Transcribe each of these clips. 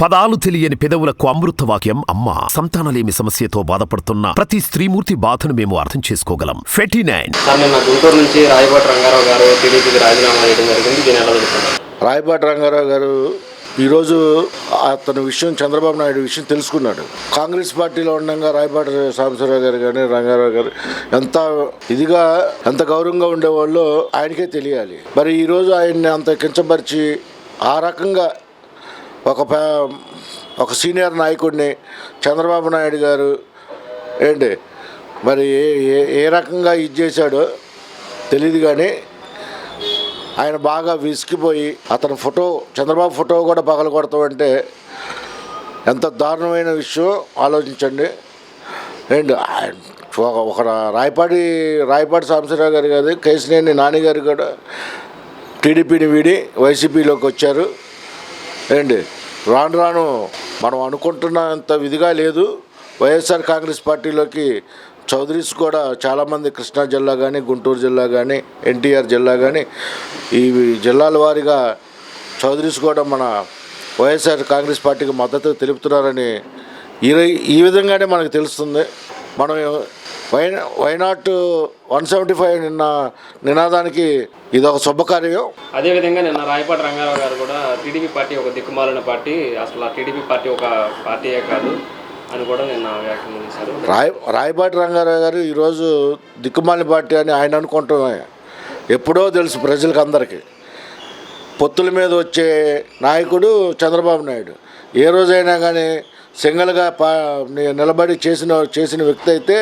పదాలు తెలియని పెదవులకు అమృతవాక్యం అమ్మ. సంతానలేమి సమస్యతో బాధపడుతున్న ప్రతి స్త్రీమూర్తి బాధను మేము అర్థం చేసుకోగలం. 49 నిన్న గుంటూరు నుంచి రాయపాటి రంగారావు గారు టీడీపీకి రాజీనామా చేయడం జరిగింది. దీని ఎలా తెలుసుకుంటారు? రాయపాటి రంగారావు గారు ఈరోజు అతని విషయం, చంద్రబాబు నాయుడు విషయం తెలుసుకున్నాడు. కాంగ్రెస్ పార్టీలో ఉండగా రాయపాటి సాంబశివరావు గారు కానీ రంగారావు గారు ఎంత ఇదిగా, ఎంత గౌరవంగా ఉండేవాళ్ళు ఆయనకే తెలియాలి. మరి ఈరోజు ఆయన్ని అంత కించపరిచి ఆ రకంగా ఒక సీనియర్ నాయకుడిని చంద్రబాబు నాయుడు గారు మరి ఏ రకంగా ఇది చేశాడో తెలియదు. కానీ ఆయన బాగా విసిగిపోయి అతని ఫోటో, చంద్రబాబు ఫోటో కూడా పగల కొడతామంటే ఎంత దారుణమైన విషయం ఆలోచించండి. ఒక రాయపాటి సాంబశివరావు గారు కాదు, కేశినేని నాని గారు కూడా టీడీపీని వీడి వైసీపీలోకి వచ్చారు. రాను రాను మనం అనుకుంటున్నంత విధిగా లేదు. వైఎస్ఆర్ కాంగ్రెస్ పార్టీలోకి చౌదరీస్ కూడా చాలామంది కృష్ణా జిల్లా కానీ, గుంటూరు జిల్లా కానీ, ఎన్టీఆర్ జిల్లా కానీ, ఈ జిల్లాల వారీగా చౌదరీస్ కూడా మన వైఎస్ఆర్ కాంగ్రెస్ పార్టీకి మద్దతు తెలుపుతున్నారని ఈ విధంగానే మనకు తెలుస్తుంది. మనం వైనాట్ 175 నినాదానికి ఇదొక శుభకార్యం. అదేవిధంగా నిన్న రాయపాటి రంగారావు గారు కూడా టీడీపీ పార్టీ ఒక దిక్కుమాలిన పార్టీ, అసలు ఆ టీడీపీ పార్టీ ఒక పార్టీయే కాదు అని కూడా నిన్న వ్యాఖ్యానం చేశారు. రాయపాటి రంగారావు గారు ఈరోజు దిక్కుమాలిన పార్టీ అని ఆయన అనుకుంటున్నాయి ఎప్పుడో తెలుసు ప్రజలకు అందరికీ. పొత్తుల మీద వచ్చే నాయకుడు చంద్రబాబు నాయుడు. ఏ రోజైనా కానీ సింగల్గా నిలబడి చేసిన వ్యక్తి అయితే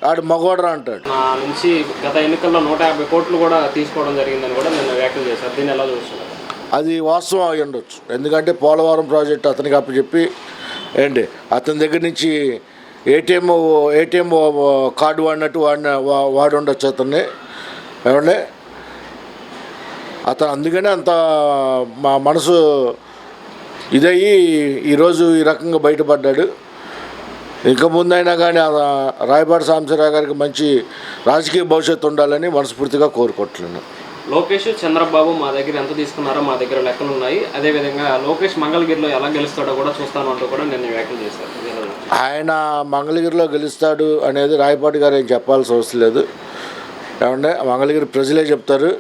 ఆడు మగోడరా అంటాడు. నా నుంచి గత ఎన్నికల్లో 150 కోట్లు కూడా తీసుకోవడం జరిగిందని కూడా నిన్న వ్యాఖ్యలు చేశారు. దీన్ని ఎలా చూస్తున్నారు? అది వాస్తవం అయి ఉండొచ్చు. ఎందుకంటే పోలవరం ప్రాజెక్టు అతనికి అప్పచెప్పి అతని దగ్గర నుంచి ఏటీఎం కార్డు వాడినట్టు వాడి ఉండొచ్చు అతన్ని. అతను అందుకనే అంత మా మనసు ఇదయ్యి ఈరోజు ఈ రకంగా బయటపడ్డాడు. ఇంకా ముందైనా కానీ రాయపాటి సాంబశివరావు గారికి మంచి రాజకీయ భవిష్యత్తు ఉండాలని మనస్ఫూర్తిగా కోరుకుంటున్నాను. లోకేష్, చంద్రబాబు మా దగ్గర ఎంత తీసుకున్నారో మా దగ్గర లెక్కలు ఉన్నాయి. అదేవిధంగా లోకేష్ మంగళగిరిలో ఎలా గెలుస్తాడో కూడా చూస్తాను అంటూ కూడా నేను వ్యాఖ్యలు చేశాను. ఆయన మంగళగిరిలో గెలుస్తాడు అనేది రాయపాటి గారు ఏం చెప్పాల్సిన అవసరం లేదు. మంగళగిరి ప్రజలే చెప్తారు.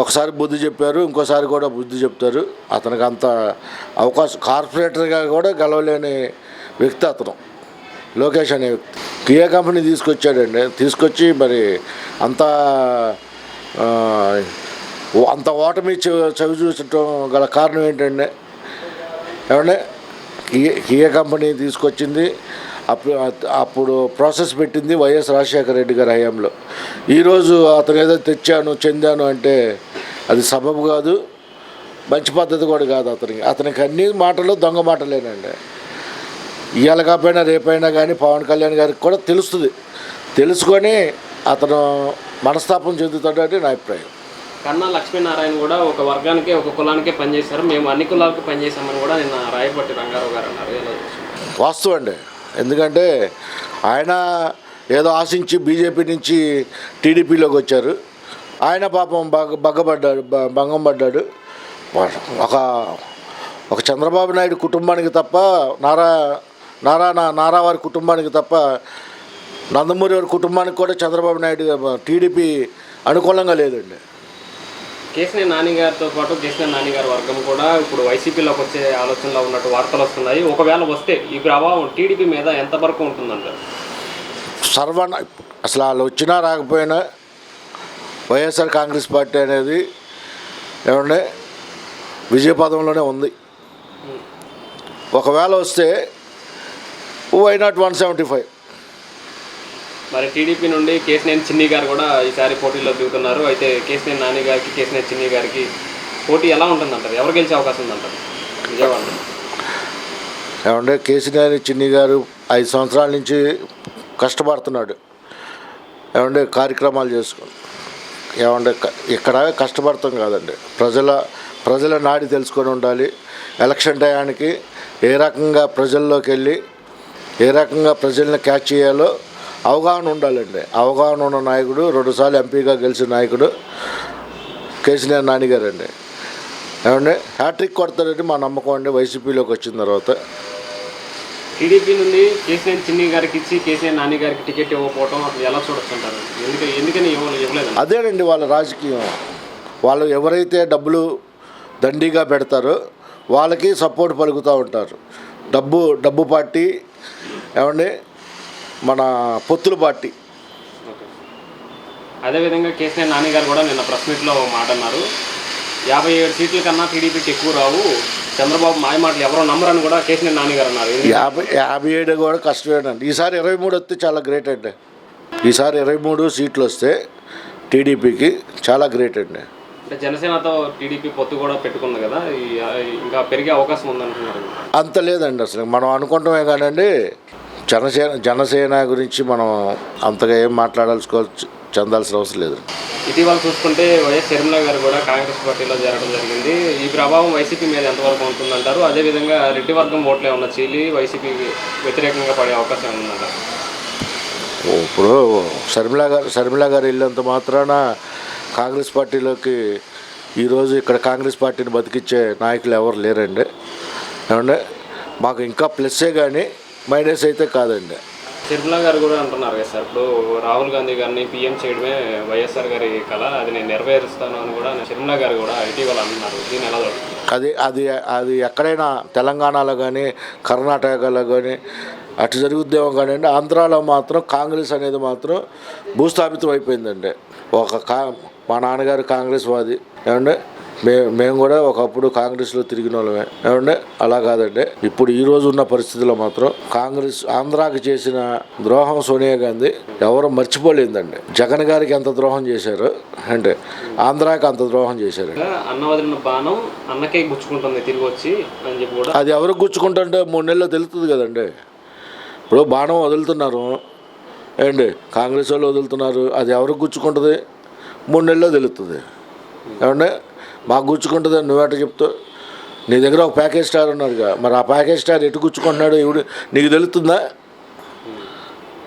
ఒకసారి బుద్ధి చెప్పారు, ఇంకోసారి కూడా బుద్ధి చెప్తారు. అతనికి అంత అవకాశం, కార్పొరేటర్గా కూడా గెలవలేని వ్యక్తి అతను, లోకేష్ అనే వ్యక్తి. కియా కంపెనీ తీసుకొచ్చి మరి అంత ఓటమి చవి చూసటం గల కారణం ఏంటంటే కియా కంపెనీ తీసుకొచ్చింది అప్పుడు ప్రాసెస్ పెట్టింది వైఎస్ రాజశేఖర రెడ్డి గారి హయాంలో. ఈరోజు అతను ఏదో చెందాను అంటే అది సబబు కాదు, మంచి పద్ధతి కూడా కాదు. అతనికి అన్ని మాటలు దొంగ మాటలేనండి. ఇవాళ కాకపోయినా రేపైనా కానీ పవన్ కళ్యాణ్ గారికి కూడా తెలుసుకొని అతను మనస్తాపం చెందుతాడని నా అభిప్రాయం. కన్నా లక్ష్మీనారాయణ కూడా ఒక వర్గానికే, ఒక కులానికే పనిచేశారు, మేము అన్ని కులాలకు పనిచేశామని కూడా నిన్న రాయపాటి రంగారావు గారు అన్నారు. వాస్తవం అండి. ఎందుకంటే ఆయన ఏదో ఆశించి బీజేపీ నుంచి టీడీపీలోకి వచ్చారు. ఆయన పాపం భంగం పడ్డాడు. ఒక చంద్రబాబు నాయుడు కుటుంబానికి తప్ప, నారా వారి కుటుంబానికి తప్ప, నందమూరి వారి కుటుంబానికి కూడా చంద్రబాబు నాయుడు టీడీపీ అనుకూలంగా లేదండి. కేశినేని నాని గారితో పాటు కేశినేని నాని గారి వర్గం కూడా ఇప్పుడు వైసీపీలోకి వచ్చే ఆలోచనలో ఉన్నట్టు వార్తలు వస్తున్నాయి. ఒకవేళ వస్తే ఈ ప్రభావం టీడీపీ మీద ఎంతవరకు ఉంటుందంటారు? అసలు వాళ్ళు వచ్చినా రాకపోయినా వైఎస్ఆర్ కాంగ్రెస్ పార్టీ అనేది విజయపదంలోనే ఉంది. ఒకవేళ వస్తే వైనాట్ 175. మరి టీడీపీ నుండి కేశినేని చిన్ని గారు కూడా ఈసారి పోటీలో దిగుతున్నారు. అయితే కేశినేని నాని గారికి, కేశినేని చిన్ని గారికి పోటీ ఎలా ఉంటుందంటారు? ఎవరు గెలిచే అవకాశం ఉందంటారు విజయవాడలో? కేశినేని చిన్ని గారు 5 సంవత్సరాల నుంచి కష్టపడుతున్నాడు. కార్యక్రమాలు చేసుకుని ఇక్కడ కష్టపడతాం కాదండి, ప్రజల నాడి తెలుసుకొని ఉండాలి. ఎలక్షన్ టయానికి ఏ రకంగా ప్రజల్లోకి వెళ్ళి ఏ రకంగా ప్రజల్ని క్యాచ్ చేయాలో అవగాహన ఉండాలండి. అవగాహన ఉన్న నాయకుడు, 2 సార్లు ఎంపీగా గెలిచిన నాయకుడు కేశినేని నాని గారు అండి. ఏమంటే హ్యాట్రిక్ కొడతారని మా నమ్మకం అండి వైసీపీలోకి వచ్చిన తర్వాత. టీడీపీ నుండి కేసీఆర్ చిన్ని గారికి ఇచ్చి కేసీఆర్ నాని గారికి టికెట్ ఇవ్వకపోవడం అసలు ఎలా చూడొచ్చుంటారు? ఎందుకని ఇవ్వలేదు? అదేనండి వాళ్ళ రాజకీయం. వాళ్ళు ఎవరైతే డబ్బులు దండిగా పెడతారో వాళ్ళకి సపోర్ట్ పలుకుతూ ఉంటారు. డబ్బు పార్టీ ఏమండి మన పొత్తుల పార్టీ. అదేవిధంగా కేసీఆర్ నాని గారు కూడా నిన్న ప్రెస్ మీట్లో మాట అన్నారు, 57 సీట్ల కన్నా టీడీపీకి ఎక్కువ రావు, చంద్రబాబు మాయ మాటలు ఎవరో నమ్మరని కూడా కేసీఆర్ నాని గారు అన్నారు. 57 కూడా కష్టమేనండి. ఈసారి 23 వస్తే చాలా గ్రేట్ అండి. ఈసారి 23 సీట్లు వస్తే టీడీపీకి చాలా గ్రేట్ అండి. అంటే జనసేనతో టీడీపీ పొత్తు కూడా పెట్టుకుంది కదా, ఇంకా పెరిగే అవకాశం ఉందంటున్నారు. అంత లేదండి అసలు. మనం అనుకుంటామే కానండి, జనసేన గురించి మనం అంతగా ఏం చెందాల్సిన అవసరం లేదు. ఇటీవల చూసుకుంటే వైఎస్ షర్మిల గారు కూడా కాంగ్రెస్ పార్టీలో చేరడం జరిగింది. ఈ ప్రభావం వైసీపీ మీద ఎంతవరకు ఉంటుందంటారు? అదేవిధంగా రెడ్డి వర్గం ఓట్లే ఉన్న చీలి వైసీపీకి వ్యతిరేకంగా పడే అవకాశం ఉందంటారు? ఇప్పుడు షర్మిల గారు వెళ్ళినంత మాత్రాన కాంగ్రెస్ పార్టీలోకి ఈరోజు ఇక్కడ కాంగ్రెస్ పార్టీని బతికిచ్చే నాయకులు ఎవరు లేరండి. ఏమంటే మాకు ఇంకా ప్లస్సే కానీ మైనస్ అయితే కాదండి. షర్మిల గారు కూడా అంటున్నారు కదా సార్, ఇప్పుడు రాహుల్ గాంధీ గారిని పీఎం చేయడమే వైఎస్ఆర్ గారి కళ, అది నేను నెరవేరుస్తాను అని కూడా షర్మిల గారు కూడా ఇటీవల అంటున్నారు. దీన్ని ఎలా చూడండి? అది ఎక్కడైనా తెలంగాణలో కానీ కర్ణాటకలో కానీ అటు జరుగుద్దేమో కానీ అండి. ఆంధ్రాలో మాత్రం కాంగ్రెస్ అనేది మాత్రం భూస్థాపితం అయిపోయిందండి. మా నాన్నగారు కాంగ్రెస్ వాది ఏమంటే మేము కూడా ఒకప్పుడు కాంగ్రెస్లో తిరిగిన వాళ్ళమే ఏమంటే అలా కాదండి. ఇప్పుడు ఈ రోజు ఉన్న పరిస్థితుల్లో మాత్రం కాంగ్రెస్ ఆంధ్రాకి చేసిన ద్రోహం సోనియా గాంధీ ఎవరు మర్చిపోలేదండి. జగన్ గారికి ఎంత ద్రోహం చేశారు అంటే ఆంధ్రాకి అంత ద్రోహం చేశారు. అన్న వదిలిన బాణం అన్నకే గుచ్చుకుంటుంది తిరిగి వచ్చి అని చెప్పి కూడా. అది ఎవరికి గుచ్చుకుంటుంటే 3 నెలల్లో తెలుస్తుంది కదండి. ఇప్పుడు బాణం వదులుతున్నారు ఏంటి, కాంగ్రెస్ వాళ్ళు వదులుతున్నారు, అది ఎవరికి గుచ్చుకుంటుంది 3 నెలల్లో తెలుస్తుంది. ఏమంటే మాకు గుచ్చుకుంటుంది అని నువ్వేట చెప్తావు? నీ దగ్గర ఒక ప్యాకేజ్ స్టార్ ఉన్నారుగా, మరి ఆ ప్యాకేజ్ స్టార్ ఎటు గుచ్చుకుంటున్నాడు ఇప్పుడు నీకు తెలుస్తుందా?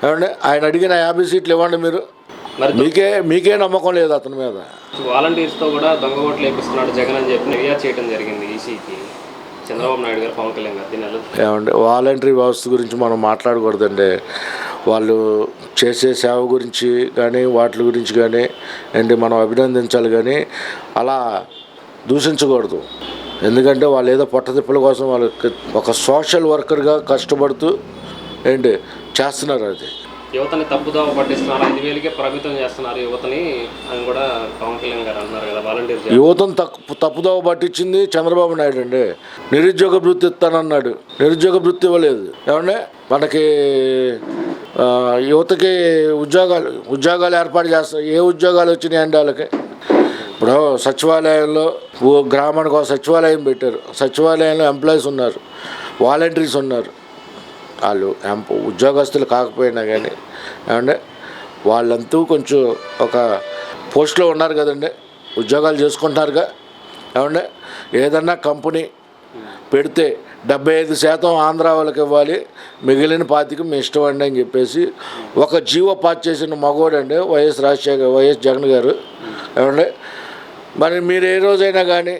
ఏమంటే ఆయన అడిగిన 50 సీట్లు ఇవ్వండి మీరు, మీకే నమ్మకం లేదు అతని మీద. వాలంటీర్స్తో కూడా దొంగ ఓట్లు వేపిస్తున్నాడు జగన్ అని చెప్పి ఫిర్యాదు చేయడం జరిగింది ఈసీకి చంద్రబాబు నాయుడు గారు, పవన్ కళ్యాణ్ గారు. దీని ఏమంటే వాలంటరీ వ్యవస్థ గురించి మనం మాట్లాడకూడదండి. వాళ్ళు చేసే సేవ గురించి కానీ వాటి గురించి కానీ ఏంటి మనం అభినందించాలి కానీ అలా దూషించకూడదు. ఎందుకంటే వాళ్ళు ఏదో పొట్టతిప్పుల కోసం వాళ్ళకి ఒక సోషల్ వర్కర్గా కష్టపడుతూ ఏంటి చేస్తున్నారు. అది యువతని తప్పుదోవ పట్టిస్తున్నారు, 5,000కే పరిమితం చేస్తున్నారు యువతని అని కూడా పవన్ కళ్యాణ్ గారు అన్నారు కదా. వాలంటీర్ యువతను తప్పుదోవ పట్టించింది చంద్రబాబు నాయుడు అండి. నిరుద్యోగ భృతి ఇస్తానన్నాడు, నిరుద్యోగ భృతి ఇవ్వలేదు. ఏమంటే మనకి యువతకి ఉద్యోగాలు ఏర్పాటు చేస్తారు. ఏ ఉద్యోగాలు వచ్చినాయండి వాళ్ళకి? ఇప్పుడు సచివాలయంలో గ్రామానికి ఒక సచివాలయం పెట్టారు, సచివాలయంలో ఎంప్లాయీస్ ఉన్నారు, వాలంటీర్స్ ఉన్నారు. వాళ్ళు ఉద్యోగస్తులు కాకపోయినా కానీ ఏమంటే వాళ్ళంతూ కొంచెం ఒక పోస్ట్లో ఉన్నారు కదండి, ఉద్యోగాలు చేసుకుంటున్నారుగా. ఏమంటే ఏదన్నా కంపెనీ పెడితే 75% ఆంధ్ర వాళ్ళకి ఇవ్వాలి, మిగిలిన 20% మీ ఇష్టం అండి అని చెప్పేసి ఒక జీవో పాస్ చేసిన మగోడండి వైఎస్ జగన్ గారు. ఏమంటే మరి మీరు ఏ రోజైనా కానీ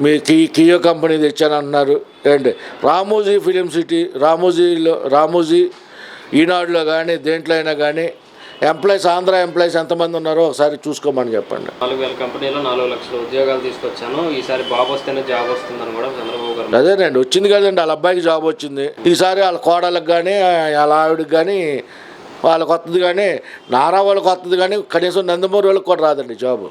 మీ కియో కంపెనీ తెచ్చానంటున్నారు ఏంటి? రామోజీ ఫిలిం సిటీ, రామోజీ ఈనాడులో కానీ దేంట్లో అయినా కానీ ఆంధ్ర ఎంప్లాయీస్ ఎంతమంది ఉన్నారో ఒకసారి చూసుకోమని చెప్పండి. 4,000 కంపెనీలో 4 లక్షల ఉద్యోగాలు తీసుకొచ్చాను, ఈసారి బాబు వస్తేనే జాబ్ వస్తుందని కూడా చంద్రబాబు గారు. అదేనండి వచ్చింది కదండి, వాళ్ళ అబ్బాయికి జాబ్ వచ్చింది. ఈసారి వాళ్ళ కోడళ్ళకి కానీ వాళ్ళ ఆవిడకి కానీ వాళ్ళకి వస్తుంది, కానీ నారా వాళ్ళకి వస్తుంది, కానీ కనీసం నందమూరి వాళ్ళకి కూడా రాదండి జాబు.